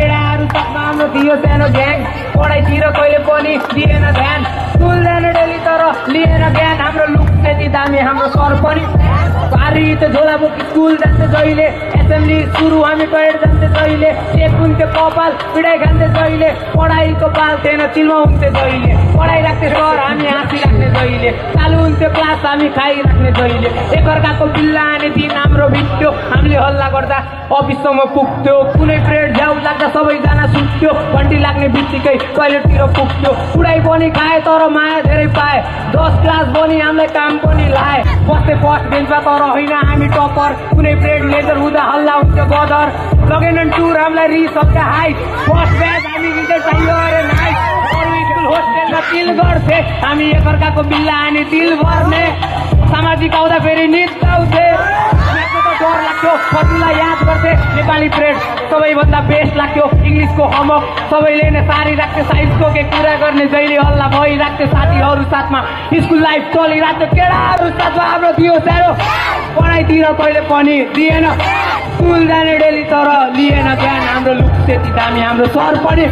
केटाहरू सबमा हाम्रो थियो सानो ग्याङ पढाइतिर कहिले पनि दिएन ध्यान स्कुल जाने डेली तर लिएन ज्ञान हाम्रो लुक त्यति दामी हाम्रो सर पनि भारी त झोला बोकी स्कुल जान्थे जहिले एसेम्ब्ली सुरु हामी टोयलेट जान्थे जहिले चेक हुन्थ्यो कपाल पिडाइ खान्थे जहिले पढाइको पाल थिएन चिलमा हुन्थे जहिले पढाइ राख्थे सर हामी हाँसी राख्ने जहिले चालु हुन्थ्यो क्लास हामी खाइराख्ने जहिले एकअर्काको बिल्ला आने दिन हाम्रो भिट्यो हामीले हल्ला गर्दा अफिससम्म पुग्थ्यो कुनै पिरियड झ्याउ लाग्दा सबैजना सुत्थ्यो घन्टी लाग्ने बित्तिकै टोयलेटतिर पुग्थ्यो उडाइ पनि खाए तर माया धेरै पाए 10 क्लास पनि हामीलाई काम पनि लाए बस्थे फर्स्ट बेन्चमा तर होइन हामी टपर कुनै पिरियड लेजर हुँदा हल्ला हुन्थ्यो गदर लगेनन् टुर हामीलाई रिस सक्दा हाई फर्स्ट ब्याच हामी रिजल्ट चाहियो अरे नाइट अरू स्कुल होस्टेलमा तिल गर्थे हामी एकअर्काको बिल्ला आने दिल भर्ने सामाजिक आउँदा फेरि नृत्य आउँथे डर लाग्थ्यो फर्मुला याद गर्थे नेपाली पिरियड सबैभन्दा बेस्ट लाग्थ्यो इङ्ग्लिसको होमवर्क सबैले नै सारी राख्थे साइन्सको के कुरा गर्ने जहिले हल्ला भइराख्थे साथीहरू साथमा स्कुल लाइफ चलिरहेको केटाहरू साथमा हाम्रो थियो सानो पढाइतिर कहिले पनि दिएन स्कुल जाने डेली तर लिएन ज्ञान हाम्रो लुक त्यति दामी हाम्रो सर पनि